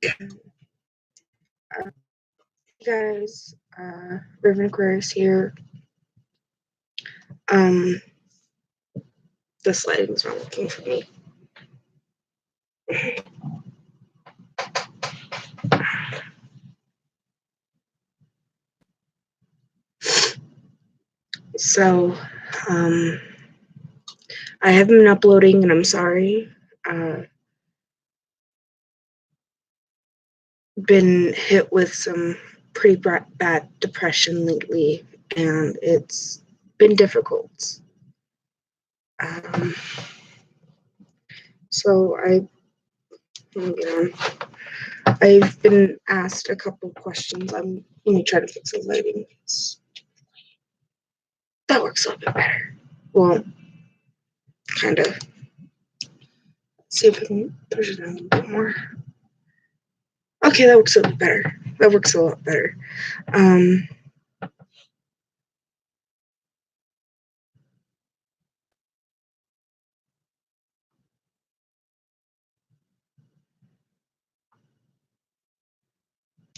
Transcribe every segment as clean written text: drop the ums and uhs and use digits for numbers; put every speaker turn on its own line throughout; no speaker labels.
Hey guys, Riven Aquarius here. This lighting's not working for me. So, I haven't been uploading and I'm sorry. Been hit with some pretty bad depression lately and it's been difficult. So I've been asked a couple questions. Let me try to fix the lighting. That works a little bit better. Well, kind of. See if I can push it down a little bit more. Okay, that works a little better. That works a lot better.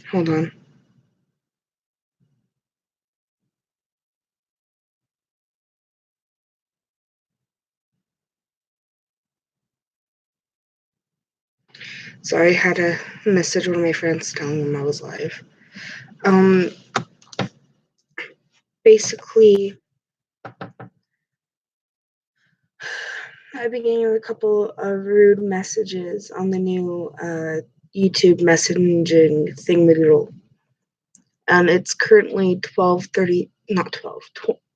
Hold on. So I had a message with my friends telling them I was live. Basically, I've been getting a couple of rude messages on the new YouTube messaging thingamajiggle. It's currently 12:30, not 12,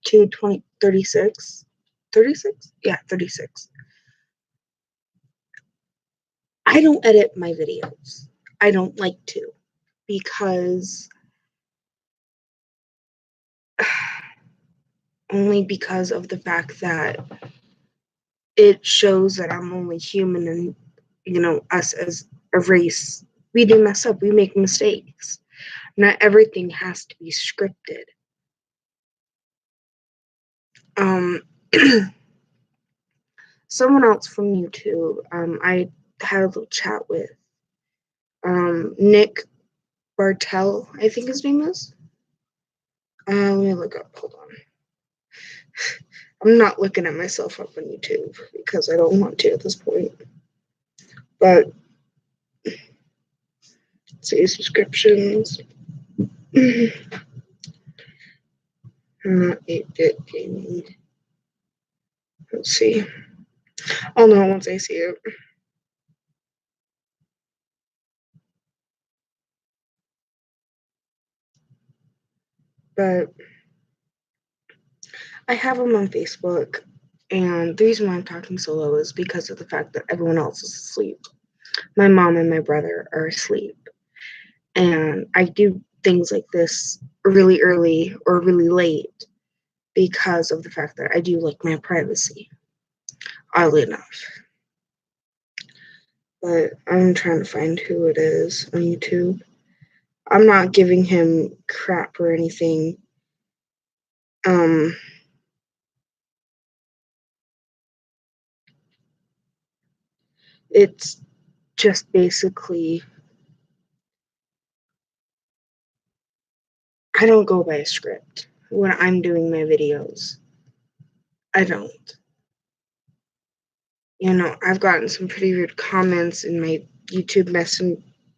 2:20, 36. 36? Yeah, 36. I don't edit my videos. I don't like to because only because of the fact that it shows that I'm only human and, us as a race, we do mess up, we make mistakes. Not everything has to be scripted. Someone else from YouTube, I had a little chat with, Nick Bartel, I think his name is. Let me look up, hold on. I'm not looking at myself up on YouTube because I don't want to at this point. But, see, subscriptions. 8-bit gaming. Let's see. I'll know once I see it. But I have him on Facebook, and the reason why I'm talking solo is because of the fact that everyone else is asleep. My mom and my brother are asleep. And I do things like this really early or really late because of the fact that I do like my privacy, oddly enough. But I'm trying to find who it is on YouTube. I'm not giving him crap or anything. It's just basically, I don't go by a script when I'm doing my videos. I don't. I've gotten some pretty rude comments in my YouTube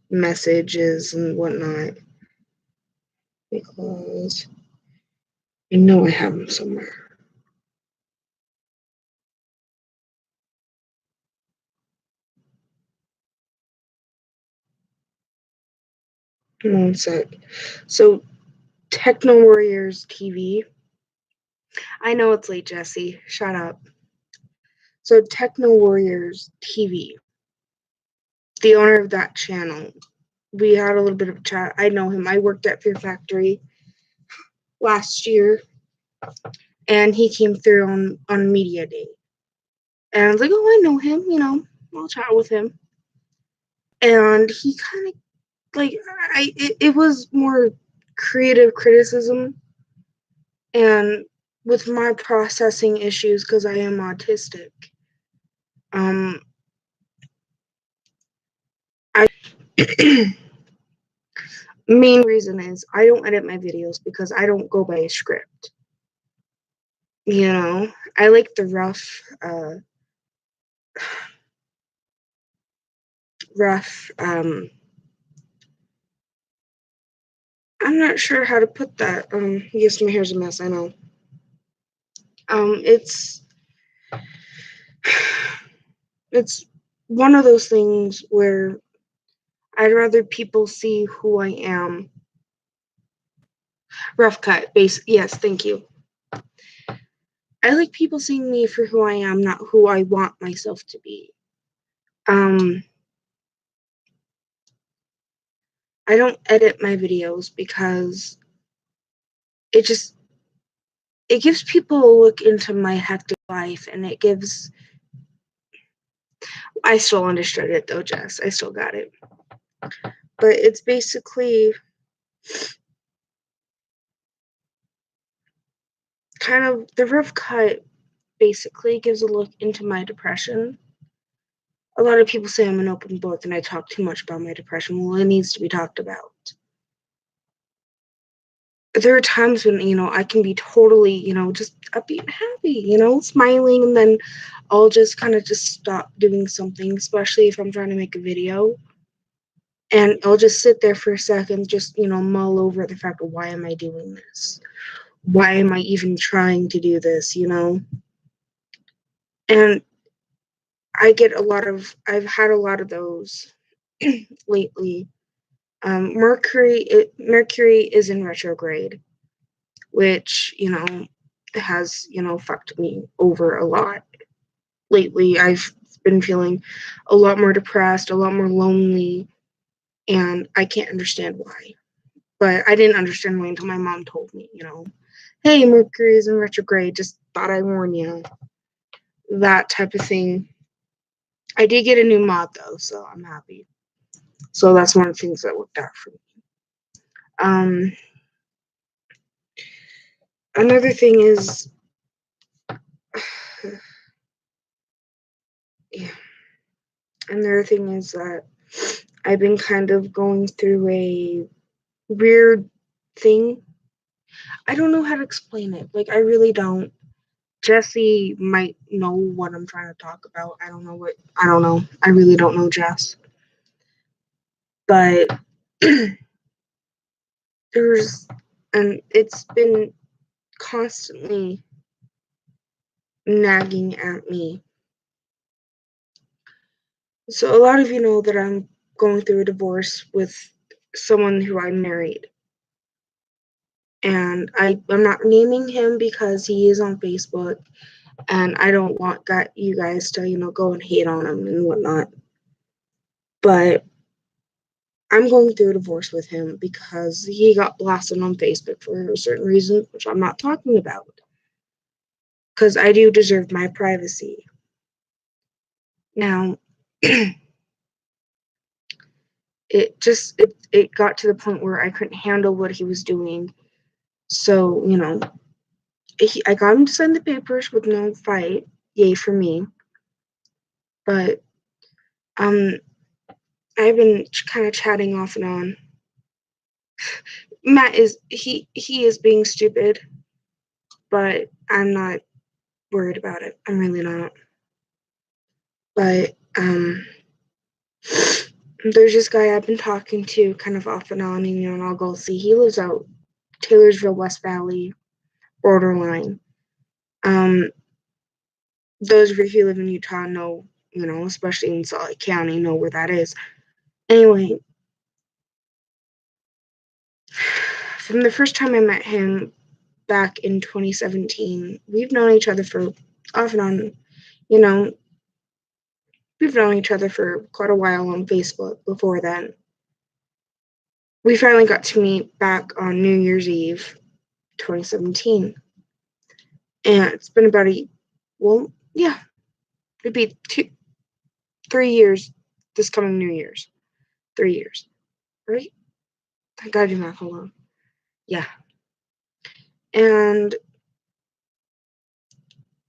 messages and whatnot. Because I know I have them somewhere. One sec. So, Techno Warriors TV. I know it's late, Jesse. Shut up. So, Techno Warriors TV. The owner of that channel. We had a little bit of a chat. I know him. I worked at Fear Factory last year. And he came through on Media Day. And I was like, oh, I know him. I'll chat with him. And he kind of, it was more creative criticism. And with my processing issues, because I am autistic, Main reason is I don't edit my videos because I don't go by a script. You know, I like the rough, I'm not sure how to put that. Yes, my hair's a mess, I know. It's one of those things where I'd rather people see who I am. Rough cut, yes, thank you. I like people seeing me for who I am, not who I want myself to be. I don't edit my videos because it gives people a look into my hectic life, and I still understood it though, Jess. I still got it. But it's basically kind of the rough cut basically gives a look into my depression. A lot of people say I'm an open book and I talk too much about my depression. Well, it needs to be talked about. There are times when, I can be totally, just upbeat and happy, smiling, and then I'll just kind of just stop doing something, especially if I'm trying to make a video. And I'll just sit there for a second, just, mull over the fact of why am I doing this? Why am I even trying to do this, And I've had a lot of those lately. Mercury is in retrograde, which, has, fucked me over a lot. Lately, I've been feeling a lot more depressed, a lot more lonely, and I can't understand why. But I didn't understand why until my mom told me, hey, Mercury is in retrograde, just thought I'd warn you. That type of thing. I did get a new mod, though, so I'm happy. So that's one of the things that worked out for me. Another thing is, yeah. Another thing is that I've been kind of going through a weird thing. I don't know how to explain it. Like, I really don't. Jesse might know what I'm trying to talk about. I don't know. I really don't know Jess. But it's been constantly nagging at me. So a lot of you know that I'm going through a divorce with someone who I married. And I'm not naming him because he is on Facebook, and I don't want you guys to, go and hate on him and whatnot. But I'm going through a divorce with him because he got blasted on Facebook for a certain reason, which I'm not talking about. Because I do deserve my privacy. Now, it got to the point where I couldn't handle what he was doing. So, I got him to sign the papers with no fight. Yay for me. But I've been kind of chatting off and on. Matt is being stupid, but I'm not worried about it. I'm really not. But there's this guy I've been talking to kind of off and on, and I'll go see. He lives out Taylorsville, West Valley, borderline. Those of you who live in Utah know, especially in Salt Lake County, know where that is. Anyway, from the first time I met him back in 2017, we've known each other for off and on, we've known each other for quite a while on Facebook before then. We finally got to meet back on New Year's Eve, 2017. And it's been about it'd be 3 years this coming New Year's. 3 years, right? I gotta do math, hold on. Yeah. And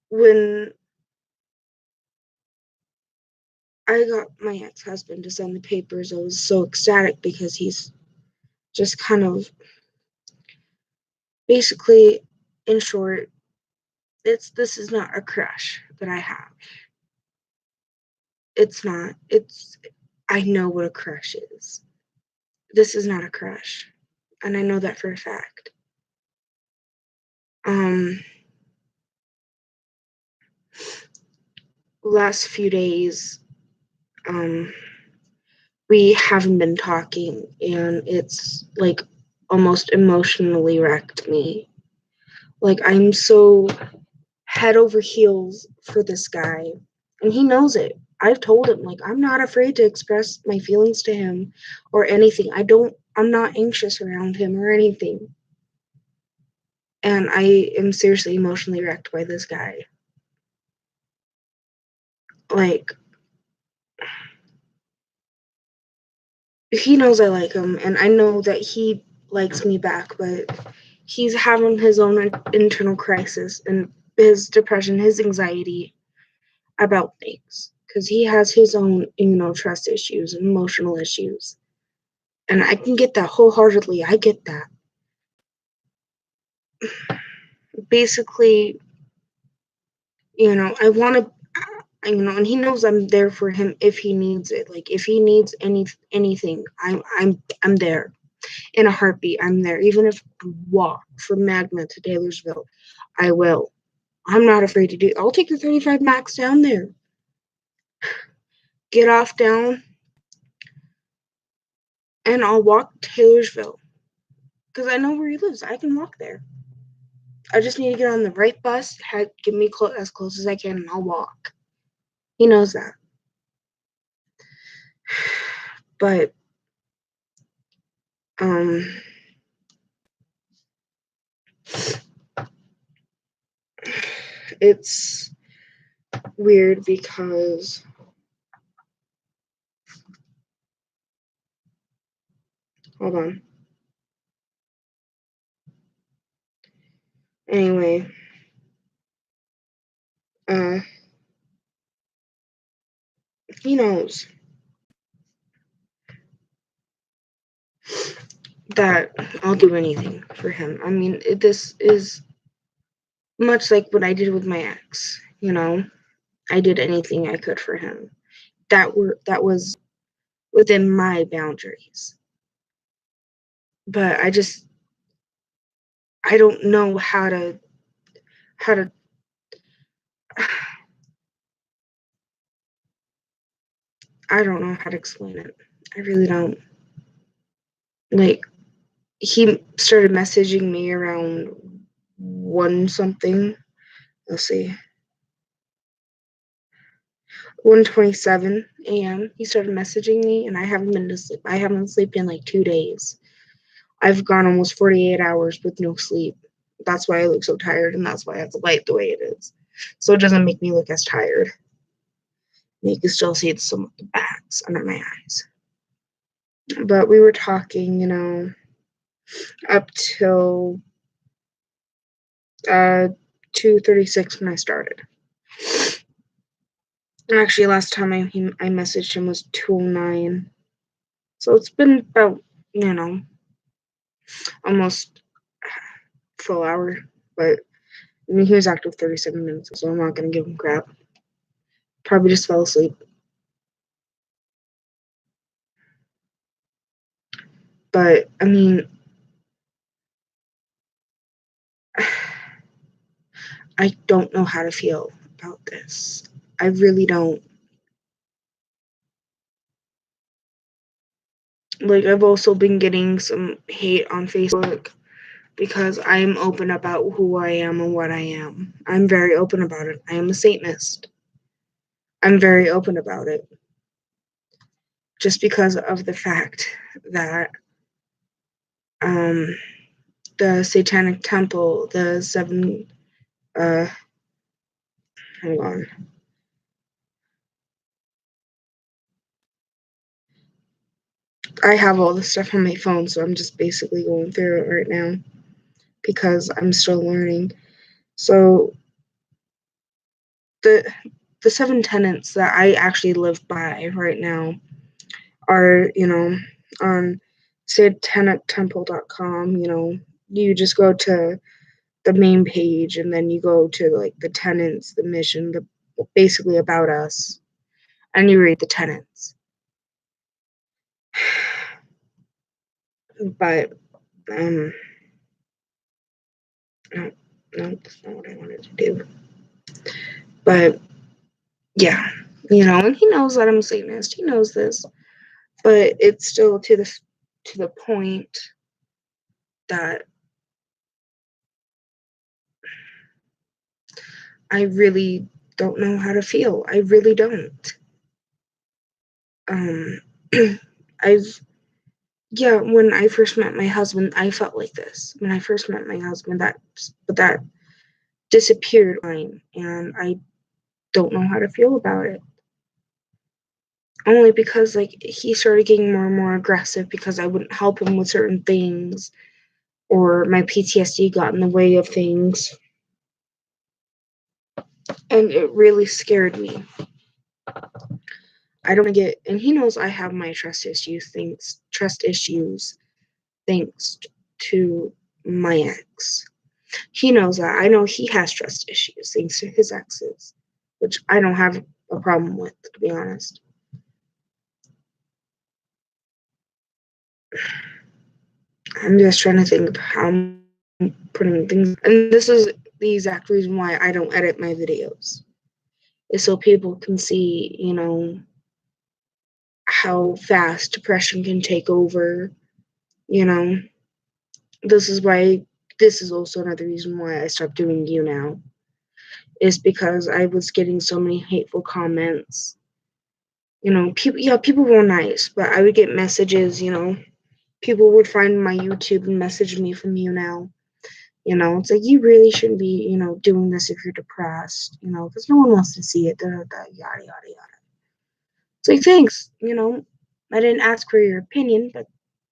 when I got my ex-husband to sign the papers. I was so ecstatic because he's just kind of basically, in short, this is not a crush that I have. It's not. I know what a crush is. This is not a crush, and I know that for a fact. Last few days, we haven't been talking, and it's like almost emotionally wrecked me. Like, I'm so head over heels for this guy, and he knows it. I've told him, like, I'm not afraid to express my feelings to him or anything. I'm not anxious around him or anything. And I am seriously emotionally wrecked by this guy. Like, he knows I like him, and I know that he likes me back, but he's having his own internal crisis and his depression, his anxiety about things, because he has his own, trust issues and emotional issues. And I can get that wholeheartedly. I get that. Basically, I want to, and he knows I'm there for him if he needs it. Like, if he needs anything, I'm there. In a heartbeat, I'm there. Even if I walk from Magna to Taylorsville, I will. I'm not afraid to do it. I'll take the 35 Max down there. Get off down, and I'll walk to Taylorsville. Because I know where he lives. I can walk there. I just need to get on the right bus, get me as close as I can, and I'll walk. He knows that. But, it's weird because hold on. Anyway, he knows that I'll do anything for him. I mean, this is much like what I did with my ex. I did anything I could for him. That was within my boundaries. But I don't know how to I don't know how to explain it. I really don't. Like, he started messaging me around 1 something. Let's see. 1:27 a.m. He started messaging me, and I haven't been to sleep. I haven't slept in like 2 days. I've gone almost 48 hours with no sleep. That's why I look so tired, and that's why I have the light the way it is. So it doesn't make me look as tired. You can still see some of the bags under my eyes. But we were talking, up till 2:36 when I started. Actually, last time I messaged him was 2:09. So it's been about, almost a full hour. But I mean, he was active 37 minutes, so I'm not gonna give him crap. Probably just fell asleep. But I mean, I don't know how to feel about this. I really don't. Like, I've also been getting some hate on Facebook because I'm open about who I am and what I am. I'm very open about it. I am a Satanist. I'm very open about it. Just because of the fact that the Satanic Temple, the 7, hang on. I have all the stuff on my phone, so I'm just basically going through it right now because I'm still learning. So the 7 tenets that I actually live by right now are, on satantemple.com, you just go to the main page and then you go to like the tenets, the mission, the basically about us, and you read the tenets. But no, that's not what I wanted to do. But yeah, and he knows that I'm a Satanist. He knows this, but it's still to the point that I really don't know how to feel. I really don't. When I first met my husband, I felt like this. When I first met my husband, that disappeared, and I don't know how to feel about it. Only because he started getting more and more aggressive because I wouldn't help him with certain things, or my PTSD got in the way of things, and it really scared me. I don't get, and he knows I have my trust issues thanks to my ex. He knows that. I know he has trust issues thanks to his exes, which I don't have a problem with, to be honest. I'm just trying to think of how I'm putting things, and this is the exact reason why I don't edit my videos, is so people can see, how fast depression can take over. This is also another reason why I stopped doing YouNow, is because I was getting so many hateful comments. People were nice, but I would get messages, people would find my YouTube and message me from YouNow. It's like, you really shouldn't be, doing this if you're depressed, because no one wants to see it, yada, yada, yada. It's like, thanks, I didn't ask for your opinion, but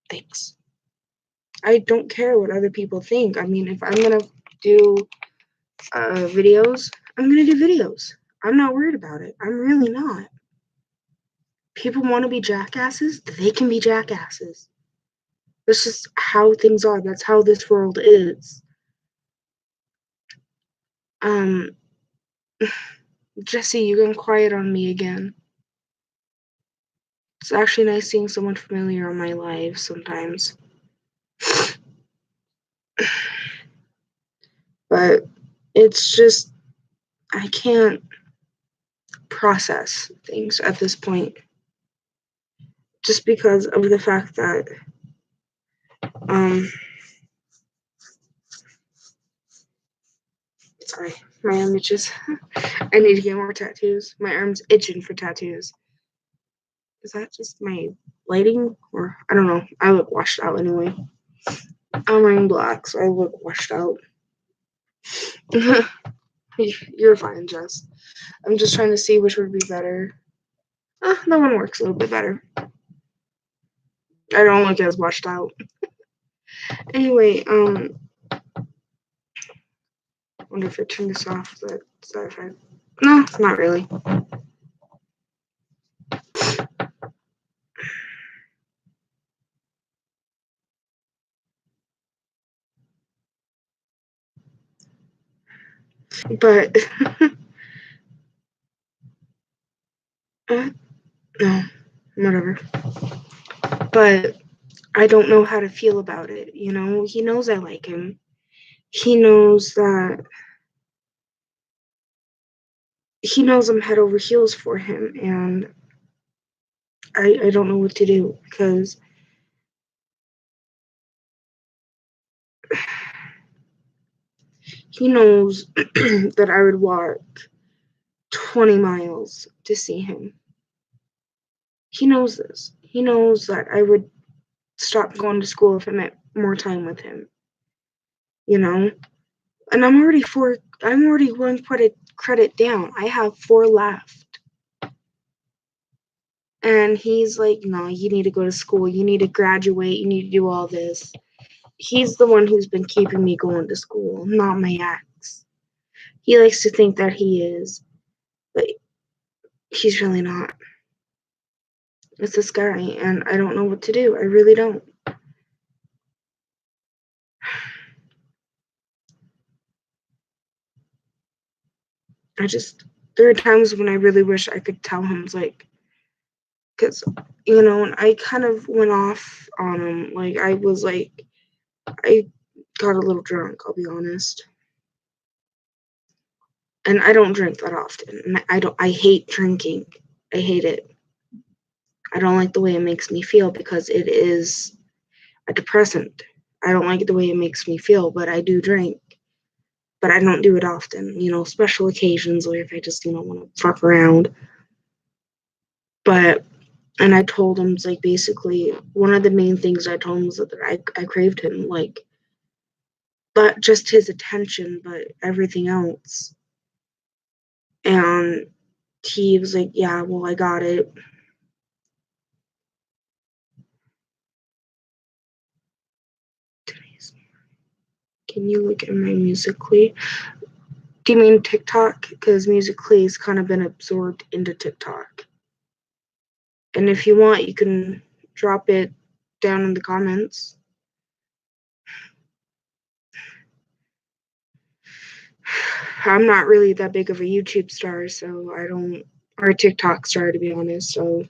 thanks. I don't care what other people think. I mean, if I'm going to do videos, I'm going to do videos. I'm not worried about it. I'm really not. People want to be jackasses, they can be jackasses. That's just how things are. That's how this world is. Jesse, you're going quiet on me again. It's actually nice seeing someone familiar in my life sometimes. But it's just, I can't process things at this point. Just because of the fact that, sorry, my arm itches. I need to get more tattoos. My arm's itching for tattoos. Is that just my lighting? Or, I don't know. I look washed out anyway. I'm wearing black, so I look washed out. You're fine, Jess. I'm just trying to see which would be better. That one works a little bit better. I don't look as washed out. Anyway, I wonder if I turn this off. Is that effect? No, not really. But no, whatever. But I don't know how to feel about it. He knows I like him. He knows that. He knows I'm head over heels for him, and I don't know what to do, because he knows that I would walk 20 miles to see him. He knows this. He knows that I would stop going to school if I met more time with him. And I'm already 1 credit down. I have 4 left. And he's like, no, you need to go to school. You need to graduate. You need to do all this. He's the one who's been keeping me going to school, not my ex. He likes to think that he is. But He's really not. It's this guy, and I don't know what to do. I really don't. There are times when I really wish I could tell him, like, because, and I kind of went off on him. Like, I got a little drunk, I'll be honest. And I don't drink that often. And I hate drinking. I hate it. I don't like the way it makes me feel because it is a depressant. I don't like the way it makes me feel, but I do drink. But I don't do it often, special occasions or if I just, want to fuck around. And I told him, like, basically, one of the main things I told him was that I craved him, like, but just his attention, but everything else. And he was like, yeah, well, I got it. Can you look at my Musical.ly? Do you mean TikTok? Because Musical.ly has kind of been absorbed into TikTok. And if you want, you can drop it down in the comments. I'm not really that big of a YouTube star, so I don't, or a TikTok star, to be honest, so.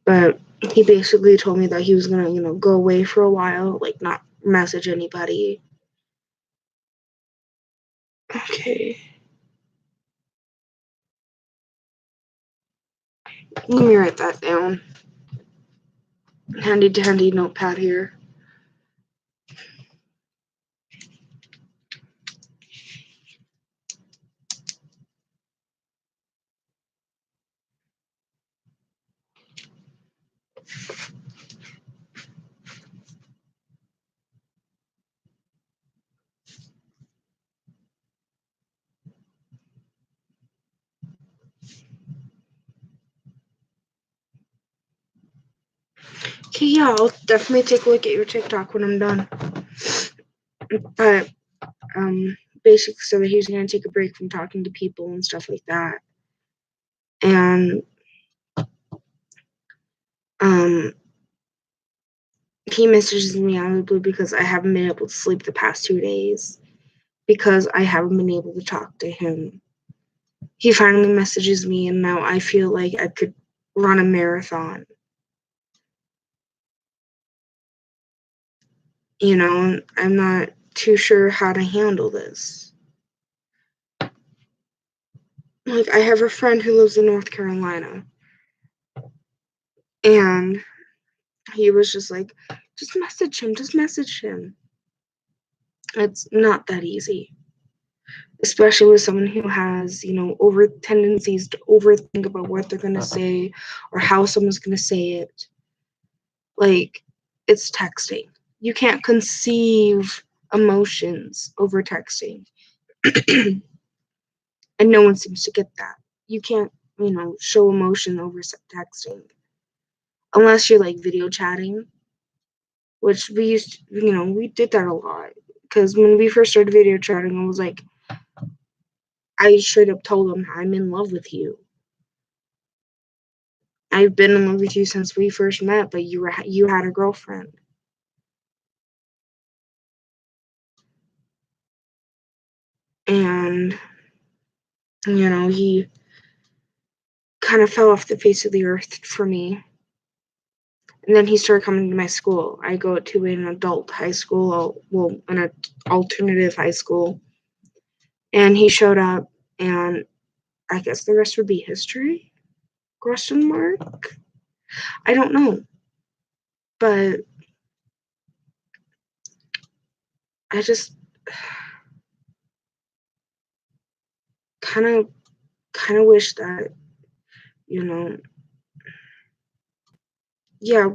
But he basically told me that he was gonna, go away for a while, like, not message anybody. Okay. Let me write that down. Handy dandy notepad here. Okay, yeah, I'll definitely take a look at your TikTok when I'm done. But basically, so that he was gonna take a break from talking to people and stuff like that. And he messages me out of the blue because I haven't been able to sleep the past 2 days because I haven't been able to talk to him. He finally messages me, and now I feel like I could run a marathon. I'm not too sure how to handle this. Like, I have a friend who lives in North Carolina, and he was just like, just message him. It's not that easy, especially with someone who has, over tendencies to overthink about what they're going to say or how someone's going to say it. Like, it's texting. You can't conceive emotions over texting. And no one seems to get that. You can't, show emotion over texting. Unless you're, like, video chatting, which we used to, we did that a lot. Because when we first started video chatting, I was like, I straight up told him, I'm in love with you. I've been in love with you since we first met, but you had a girlfriend. And, he kind of fell off the face of the earth for me. And then he started coming to my school. I go to an adult high school, an alternative high school. And he showed up, and I guess the rest would be history? Question mark? I don't know. But I just kind of wish that, yeah,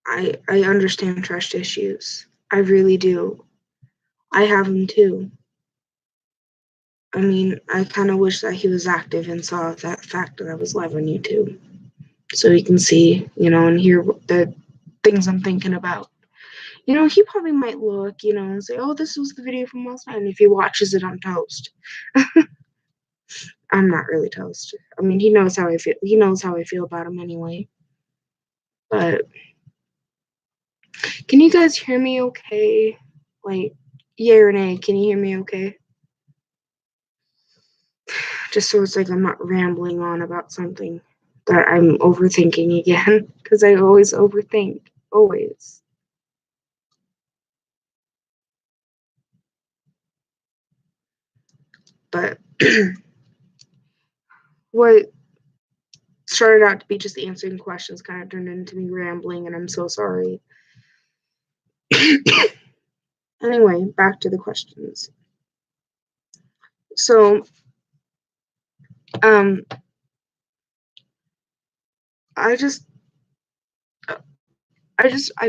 I understand trust issues. I really do. I have them too. I mean, I kind of wish that he was active and saw that fact that I was live on YouTube, so he can see, and hear the things I'm thinking about. he probably might look, and say, oh, this was the video from last night. And if he watches it, I'm toast. I'm not really toast. I mean, he knows how I feel. He knows how I feel about him anyway. But can you guys hear me okay? Like, yay or nay, can you hear me okay? Just so it's like I'm not rambling on about something that I'm overthinking again. Because I always overthink. Always. But what started out to be just answering questions kind of turned into me rambling, and I'm so sorry. Anyway, back to the questions. So, I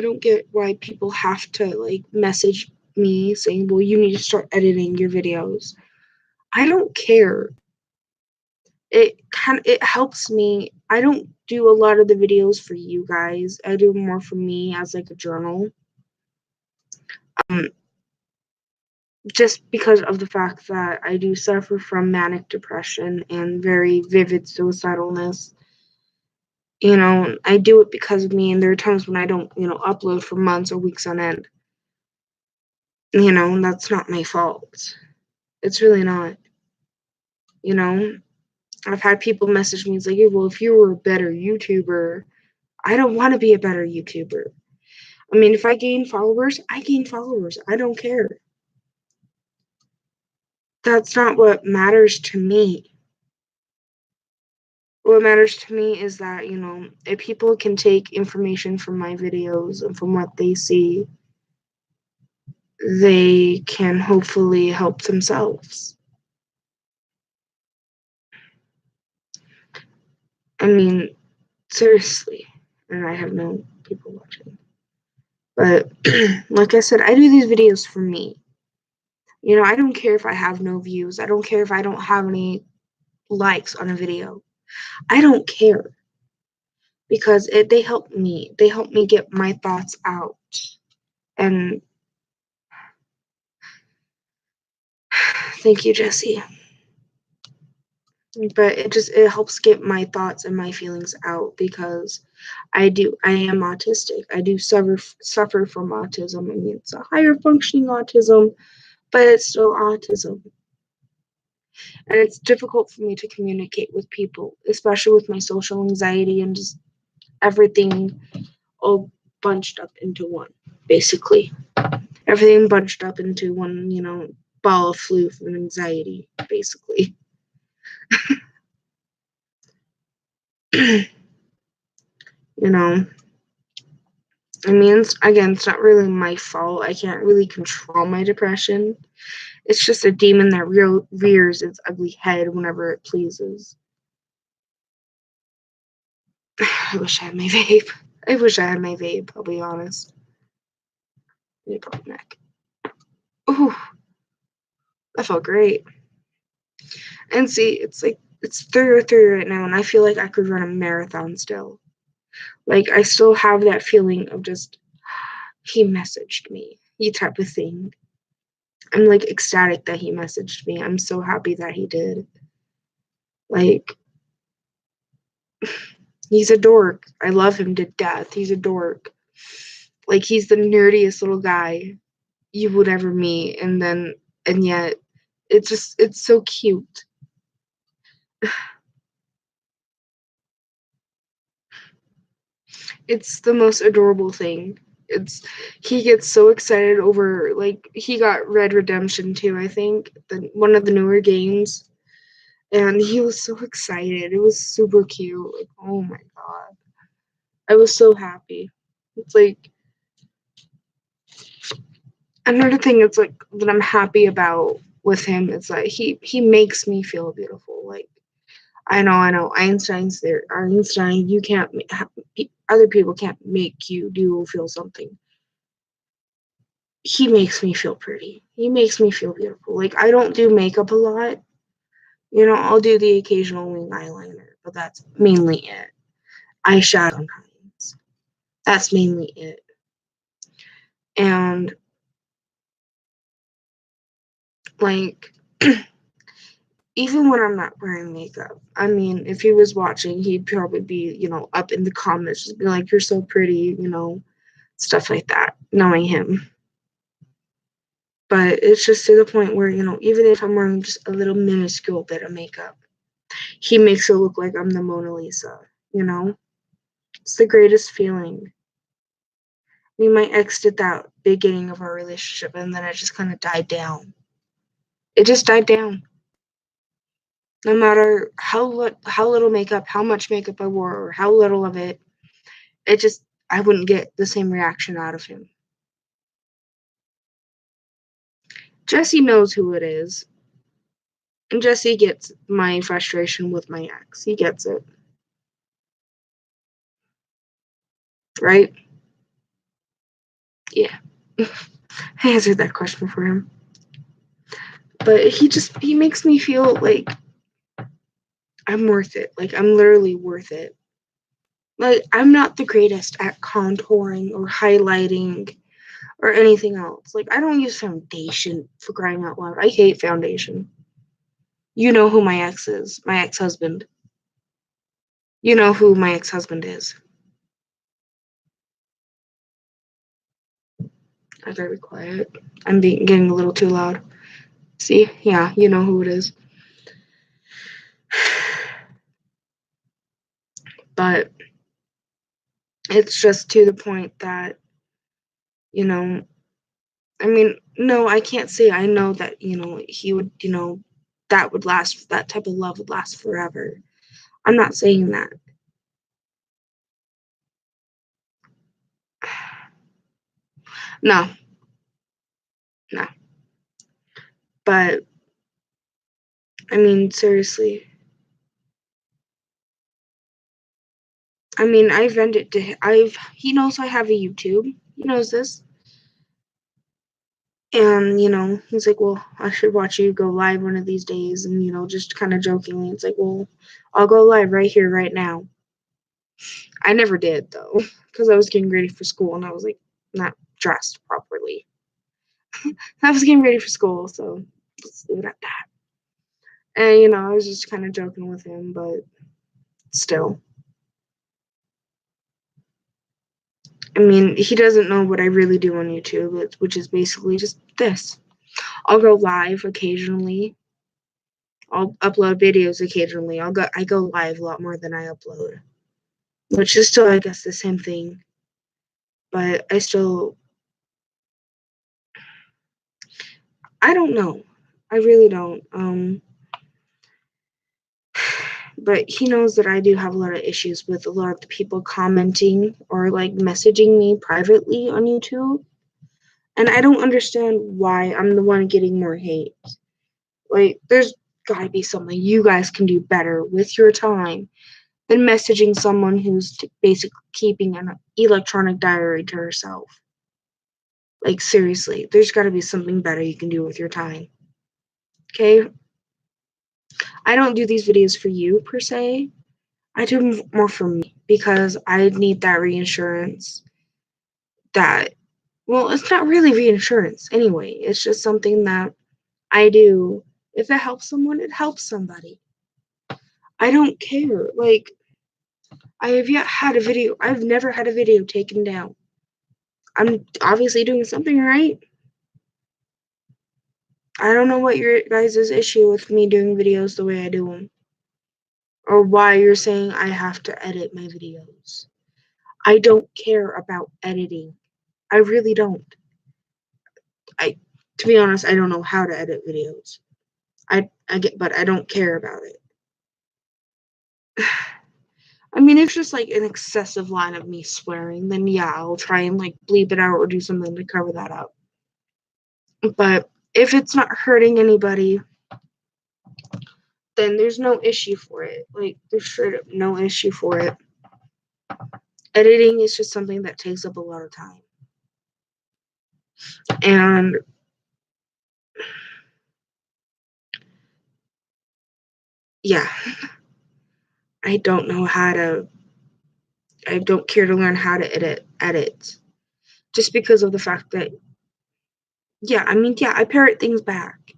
don't get why people have to like message me saying, well, you need to start editing your videos. I don't care. It helps me. I don't do a lot of the videos for you guys. I do more for me as like a journal. Just because of the fact that I do suffer from manic depression and very vivid suicidalness. I do it because of me, and there are times when I don't, upload for months or weeks on end. And that's not my fault. It's really not. I've had people message me, it's like, well, if you were a better YouTuber, I don't want to be a better YouTuber. I mean, if I gain followers, I gain followers. I don't care. That's not what matters to me. What matters to me is that, if people can take information from my videos and from what they see, they can hopefully help themselves. I mean, seriously. And I have no people watching. But like I said, I do these videos for me. I don't care if I have no views. I don't care if I don't have any likes on a video. I don't care. Because they help me. They help me get my thoughts out. And thank you, Jesse. But it helps get my thoughts and my feelings out because I am autistic. I do suffer from autism. I mean, it's a higher functioning autism, but it's still autism. And it's difficult for me to communicate with people, especially with my social anxiety and just everything all bunched up into one, basically. Everything bunched up into one, ball of flu from anxiety, basically. I mean, it's not really my fault. I can't really control my depression. It's just a demon that rears its ugly head whenever it pleases. I wish I had my vape. I'll be honest. Neck. Ooh, that felt great. And see, it's like, it's 3:03 right now, and I feel like I could run a marathon still. Like, I still have that feeling of just, he messaged me, type of thing. I'm like ecstatic that he messaged me. I'm so happy that he did. Like, he's a dork. I love him to death. He's a dork. Like, he's the nerdiest little guy you would ever meet. And yet, it's so cute. It's the most adorable thing. He gets so excited over, like, he got Red Redemption 2, I think, one of the newer games. And he was so excited. It was super cute. Like, oh my god. I was so happy. It's like, another thing it's like that I'm happy about with him is that he makes me feel beautiful. Like, I know Einstein's there. Einstein, you can't, other people can't make you do or feel something. He makes me feel pretty. He makes me feel beautiful. Like, I don't do makeup a lot. I'll do the occasional wing eyeliner, but that's mainly it. Eyeshadow sometimes. That's mainly it. And like even when I'm not wearing makeup, I mean, if he was watching, he'd probably be, up in the comments, just be like, "You're so pretty," stuff like that, knowing him. But it's just to the point where, even if I'm wearing just a little minuscule bit of makeup, he makes it look like I'm the Mona Lisa, It's the greatest feeling. I mean, my ex did that beginning of our relationship, and then it just kind of died down. It just died down. No matter how little makeup, how much makeup I wore, or how little of it, I wouldn't get the same reaction out of him. Jesse knows who it is. And Jesse gets my frustration with my ex. He gets it. Right? Yeah. I answered that question for him. But he makes me feel like I'm worth it. Like I'm literally worth it. Like I'm not the greatest at contouring or highlighting or anything else. Like I don't use foundation, for crying out loud. I hate foundation. You know who my ex is, my ex-husband. You know who my ex-husband is. I gotta be quiet. I'm getting a little too loud. See? Yeah, you know who it is. But it's just to the point that, I mean, no, I can't say I know that, he would, that type of love would last forever. I'm not saying that. No, no. But, I mean, seriously. I mean, he knows I have a YouTube. He knows this. And, he's like, well, I should watch you go live one of these days. And, just kind of jokingly, it's like, well, I'll go live right here, right now. I never did, though, because I was getting ready for school and I was, like, not dressed properly. I was getting ready for school, so let's leave it at that. And, I was just kind of joking with him, but still. I mean, he doesn't know what I really do on YouTube, which is basically just this. I'll go live occasionally. I'll upload videos occasionally. I go live a lot more than I upload, which is still, I guess, the same thing. But I don't know. I really don't. But he knows that I do have a lot of issues with a lot of the people commenting or like messaging me privately on YouTube. And I don't understand why I'm the one getting more hate. Like, there's gotta be something you guys can do better with your time than messaging someone who's basically keeping an electronic diary to herself. Like, seriously, there's gotta be something better you can do with your time. Okay? I don't do these videos for you, per se. I do them more for me because I need that reinsurance that, well, it's not really reinsurance anyway. It's just something that I do. If it helps someone, it helps somebody. I don't care. Like, I've never had a video taken down. I'm obviously doing something right. I don't know what your guys' issue with me doing videos the way I do them. Or why you're saying I have to edit my videos. I don't care about editing. I really don't. To be honest, I don't know how to edit videos. But I don't care about it. I mean, if it's just like an excessive line of me swearing, then yeah, I'll try and like bleep it out or do something to cover that up. But if it's not hurting anybody, then there's no issue for it. Like, there's straight up no issue for it. Editing is just something that takes up a lot of time. And yeah, I don't care to learn how to edit. just because of the fact that, I parrot things back.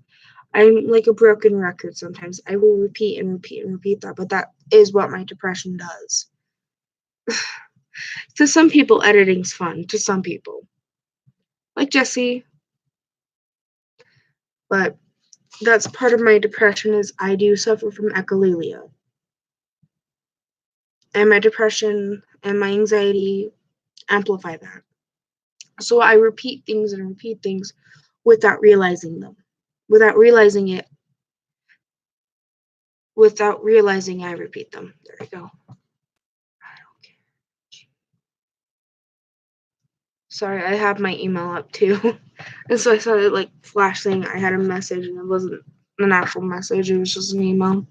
I'm like a broken record sometimes. I will repeat and repeat and repeat that, but that is what my depression does. To some people, editing's fun. To some people, like Jesse, but that's part of my depression is I do suffer from echolalia. And my depression and my anxiety amplify that. So I repeat things and repeat things without realizing them. Without realizing I repeat them. There we go. Sorry, I have my email up too. And so I saw it like flash saying I had a message and it wasn't an actual message, it was just an email.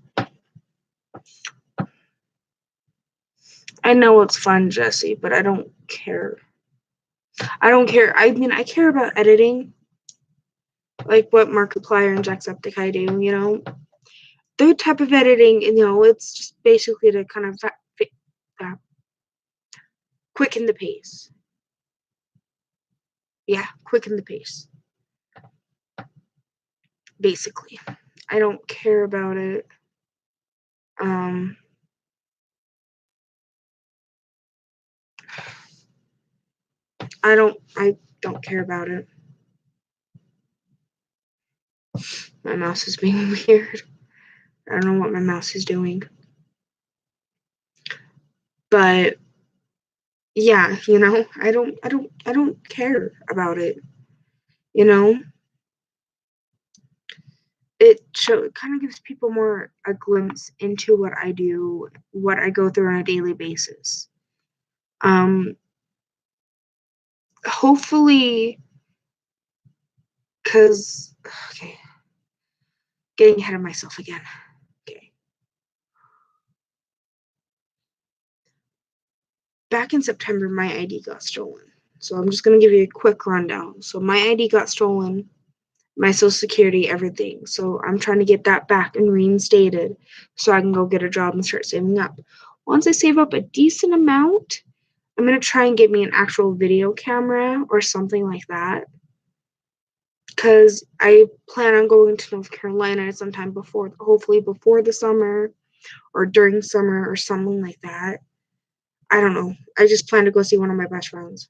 I know it's fun, Jesse, but I don't care. I don't care. I mean, I care about editing, like what Markiplier and Jacksepticeye do, you know? Their type of editing, you know, it's just basically to kind of quicken the pace. Yeah, quicken the pace. Basically. I don't care about it. I don't care about it. My mouse is being weird. I don't know what my mouse is doing. But yeah, you know, I don't care about it. You know? It kind of gives people more a glimpse into what I do, what I go through on a daily basis. Hopefully, because, okay, getting ahead of myself again. Okay. Back in September, my ID got stolen. So I'm just going to give you a quick rundown. So my ID got stolen, my social security, everything. So I'm trying to get that back and reinstated so I can go get a job and start saving up. Once I save up a decent amount, I'm going to try and get me an actual video camera or something like that. Because I plan on going to North Carolina sometime before, hopefully before the summer or during summer or something like that. I don't know. I just plan to go see one of my best friends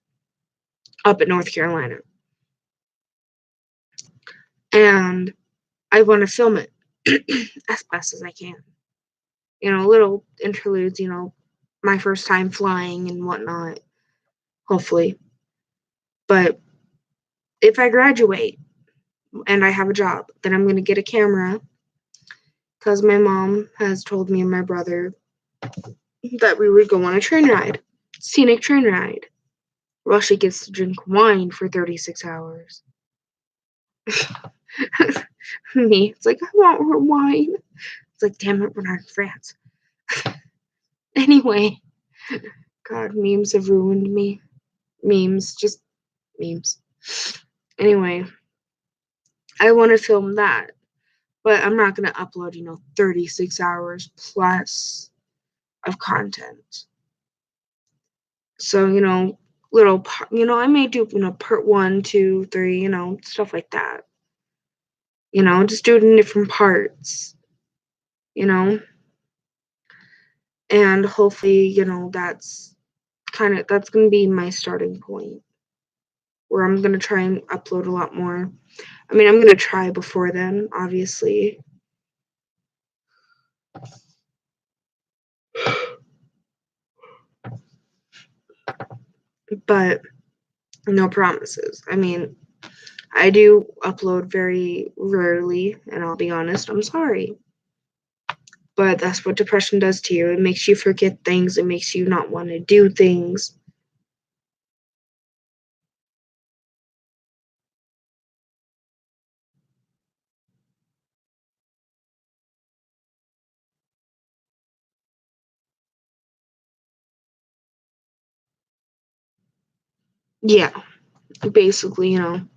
up in North Carolina. And I want to film it as best as I can. You know, little interludes, you know, my first time flying and whatnot, hopefully. But if I graduate and I have a job, then I'm going to get a camera because my mom has told me and my brother that we would go on a train ride, scenic train ride. Well, she gets to drink wine for 36 hours. Me, it's like, I want more wine. It's like, damn it, we're not in France. Anyway, God, memes have ruined me. Memes, just memes. Anyway, I want to film that, but I'm not going to upload, 36 hours plus of content. So, little, I may do, part 1, 2, 3, stuff like that. Just do it in different parts, and hopefully, that's going to be my starting point where I'm going to try and upload a lot more. I mean, I'm going to try before then, obviously. But no promises. I mean, I do upload very rarely, and I'll be honest, I'm sorry. But that's what depression does to you. It makes you forget things. It makes you not want to do things. Yeah, basically, I'm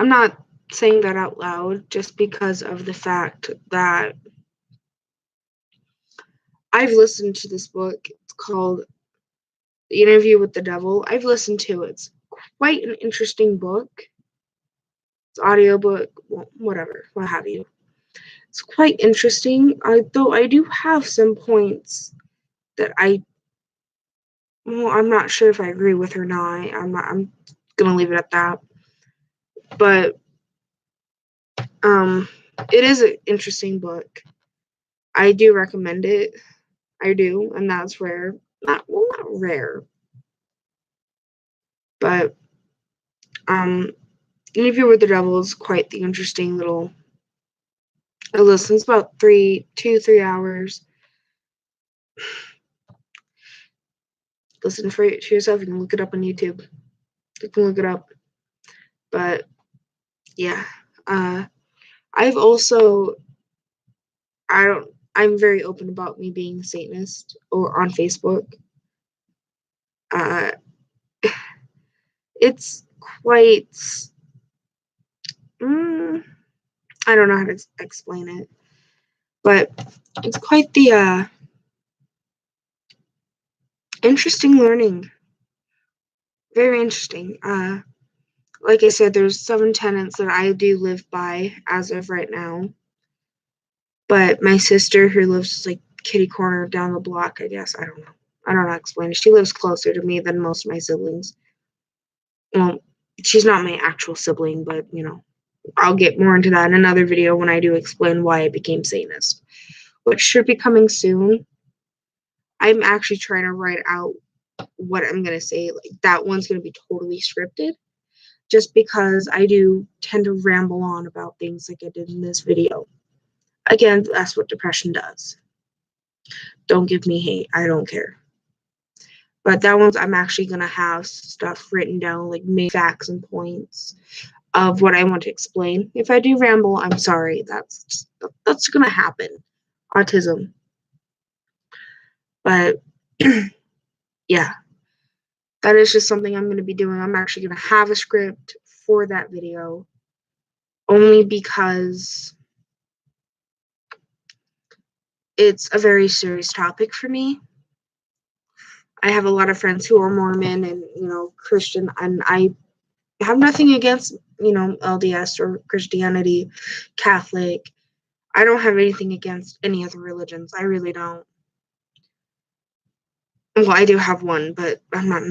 not saying that out loud just because of the fact that I've listened to this book. It's called The Interview with the Devil. I've listened to it. It's quite an interesting book. It's audiobook, whatever, what have you. It's quite interesting, though I do have some points that I'm not sure if I agree with or not. I'm gonna leave it at that. But it is an interesting book. I do recommend it. I do, and that's rare. Not rare. But Interview with the Devil is quite the interesting little listen. It's about 3 hours. Listen to yourself. You can look it up on YouTube. You can look it up. But yeah, I've also I'm very open about me being a Satanist or on Facebook. It's quite I don't know how to explain it, but it's quite the interesting learning. Very interesting. Like I said, there's 7 tenets that I do live by as of right now. But my sister, who lives like kitty corner down the block, I guess, I don't know how to explain it. She lives closer to me than most of my siblings. Well, she's not my actual sibling, but I'll get more into that in another video when I do explain why I became Satanist, which should be coming soon. I'm actually trying to write out what I'm going to say. Like, that one's going to be totally scripted, just because I do tend to ramble on about things like I did in this video. Again, that's what depression does. Don't give me hate. I don't care. But that one's, I'm actually going to have stuff written down, like main facts and points of what I want to explain. If I do ramble, I'm sorry. That's going to happen. Autism. But yeah, that is just something I'm going to be doing. I'm actually going to have a script for that video, only because it's a very serious topic for me. I have a lot of friends who are Mormon and, Christian, and I have nothing against, LDS or Christianity, Catholic. I don't have anything against any other religions. I really don't. Well, I do have one, but I'm not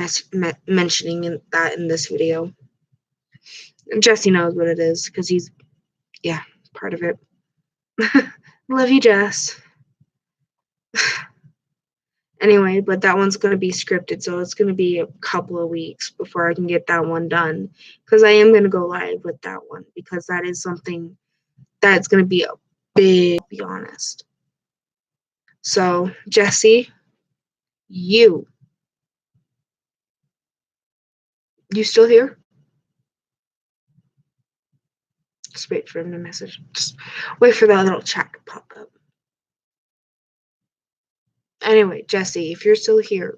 mentioning that in this video. Jesse knows what it is, because he's, part of it. Love you, Jess. Anyway, but that one's going to be scripted, so it's going to be a couple of weeks before I can get that one done, because I am going to go live with that one, because that is something that's going to be a big, to be honest. So, Jesse, you still here? Just wait for him to message. Just wait for that little chat to pop up. Anyway, Jesse, if you're still here,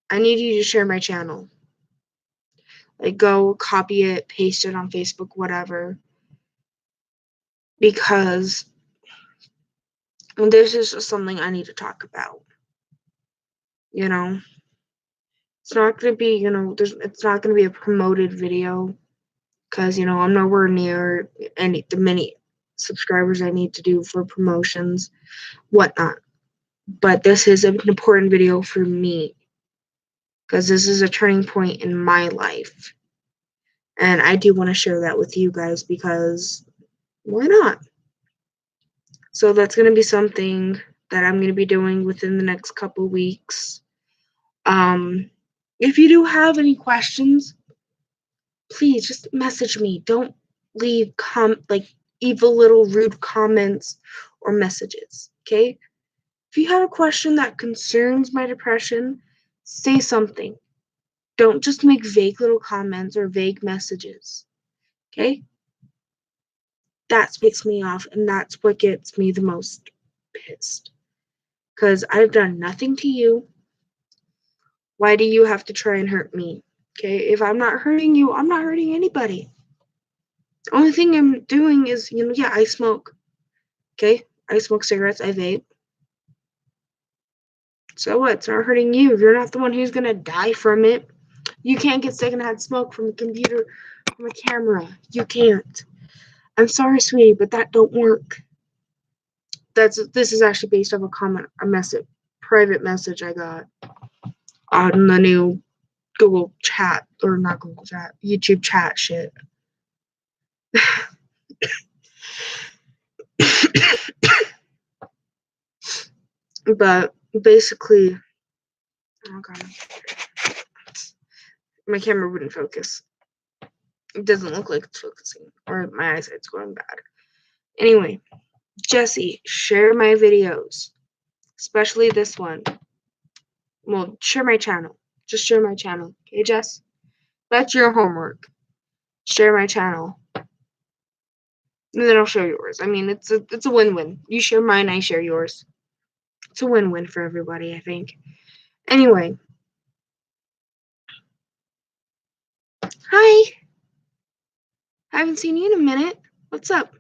I need you to share my channel. Like, go copy it, paste it on Facebook, whatever. Because this is just something I need to talk about. It's not going to be, it's not going to be a promoted video, because, I'm nowhere near the many subscribers I need to do for promotions, whatnot. But this is an important video for me, because this is a turning point in my life. And I do want to share that with you guys, because why not? So that's going to be something that I'm going to be doing within the next couple weeks. If you do have any questions, please just message me. Don't leave evil little rude comments or messages, okay? If you have a question that concerns my depression, say something. Don't just make vague little comments or vague messages, okay? That picks me off, and that's what gets me the most pissed. Because I've done nothing to you. Why do you have to try and hurt me? Okay, if I'm not hurting you, I'm not hurting anybody. The only thing I'm doing is, I smoke. Okay, I smoke cigarettes, I vape. So what? It's not hurting you. You're not the one who's gonna die from it. You can't get secondhand smoke from a computer, from a camera. You can't. I'm sorry, sweetie, but that don't work. This is actually based off a private message I got on the new Google Chat, or not Google Chat, YouTube chat shit. But basically, oh god, my camera wouldn't focus. It doesn't look like it's focusing, or my eyesight's going bad. Anyway, Jesse, share my videos, especially this one. Well, share my channel. Just share my channel, okay, Jess? That's your homework. Share my channel, and then I'll show yours. I mean, it's a win-win. You share mine, I share yours. It's a win-win for everybody, I think. Anyway, hi. I haven't seen you in a minute. What's up?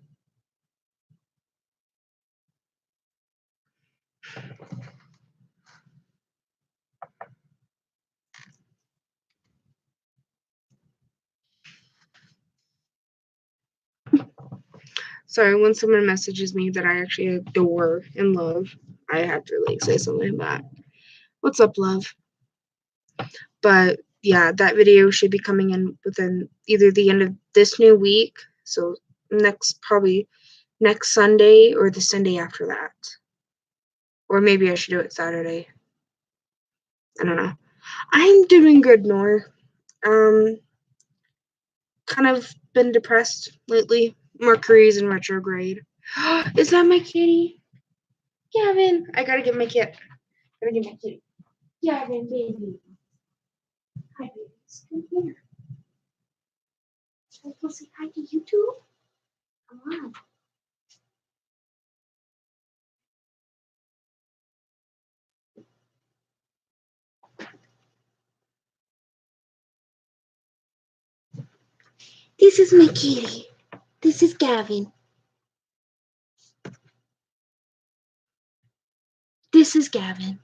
Sorry, when someone messages me that I actually adore and love, I have to like say something back. What's up, love? But yeah, that video should be coming in within either the end of this new week, so probably next Sunday, or the Sunday after that. Or maybe I should do it Saturday. I don't know. I'm doing good, Nor. Kind of been depressed lately. Mercury's in retrograde. Is that my kitty? Gavin, I gotta get my kit. Gotta get my kitty. Gavin, baby. Hi, babies. Come here. Should I go say hi to you too? Come on. This is my kitty. This is Gavin. This is Gavin.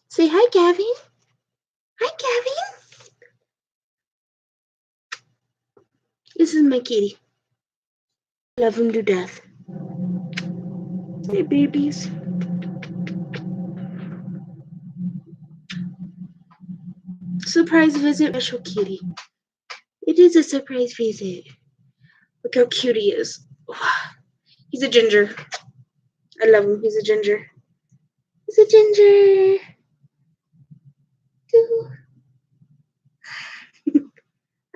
Say hi, Gavin. Hi, Gavin. This is my kitty. Love him to death. Hey, babies. Surprise visit, special kitty. It is a surprise visit. Look how cute he is. He's a ginger. I love him. He's a ginger. He's a ginger.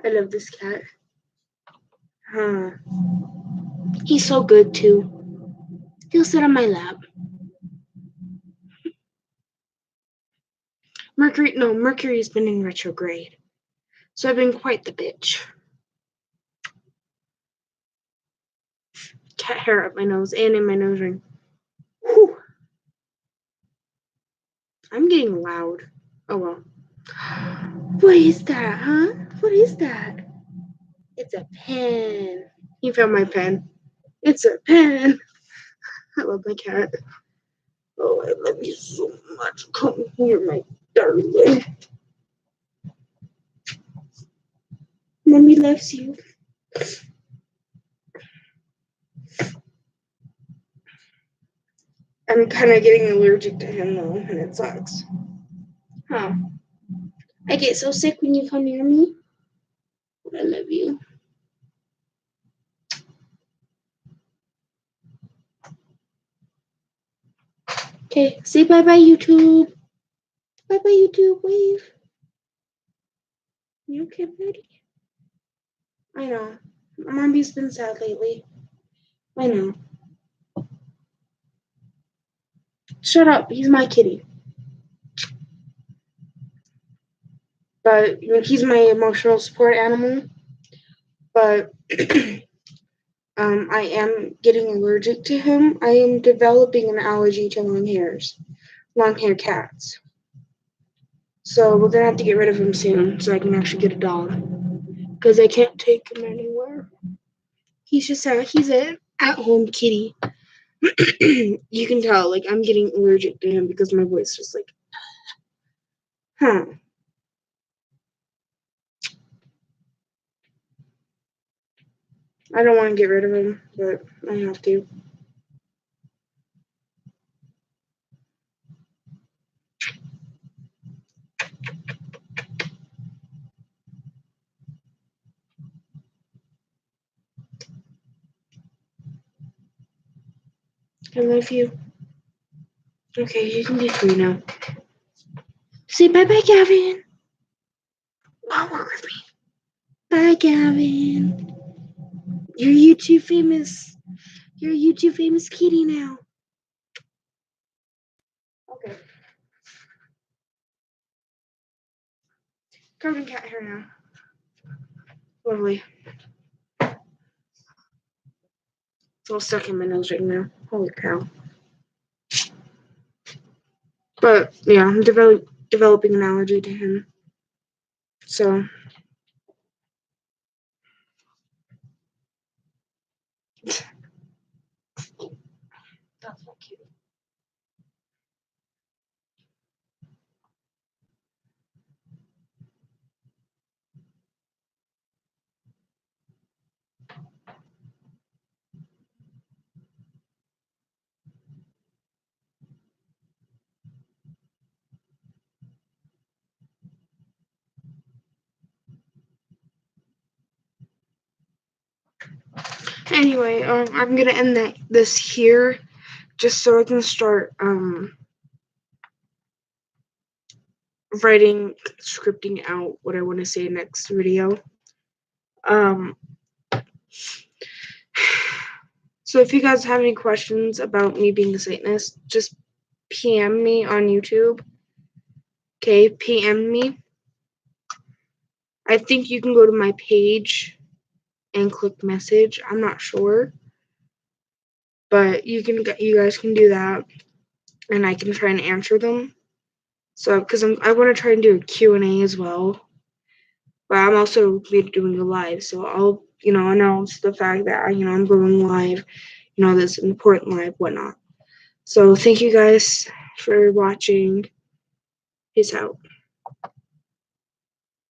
I love this cat. He's so good too. He'll sit on my lap. Mercury's been in retrograde. So I've been quite the bitch. Cat hair up my nose and in my nose ring. Whew. I'm getting loud. Oh well. What is that, huh? What is that? It's a pen. He found my pen. It's a pen. I love my cat. Oh, I love you so much. Come here, my darling. Mommy loves you. I'm kind of getting allergic to him though, and it sucks. Huh. I get so sick when you come near me. But I love you. Okay, say bye-bye, YouTube. Bye-bye, YouTube. Wave. You okay, buddy? I know. Mommy's been sad lately. I know. Shut up. He's my kitty. But he's my emotional support animal. But I am getting allergic to him. I am developing an allergy to long-hair cats. So we're gonna have to get rid of him soon, so I can actually get a dog. Because I can't take him anywhere. He's an at-home kitty. You can tell, like, I'm getting allergic to him because my voice just like, huh. I don't want to get rid of him, but I have to. I love you. Okay, you can be free now. Say bye-bye, Gavin. Don't work with me. Bye, Gavin. You're YouTube famous. You're a YouTube famous kitty now. Okay. Covered in cat hair now. Lovely. It's all stuck in my nose right now. Holy cow. But yeah, I'm developing an allergy to him. So that's not cute. Anyway, I'm gonna end this here just so I can start scripting out what I want to say next video. So if you guys have any questions about me being a Satanist, just PM me on YouTube. Okay, PM me. I think you can go to my page and click message. I'm not sure, but you guys can do that, and I can try and answer them. So, because I want to try and do a Q&A as well, but I'm also doing a live, so I'll announce the fact that I'm going live, this important live, whatnot. So thank you guys for watching. Peace out.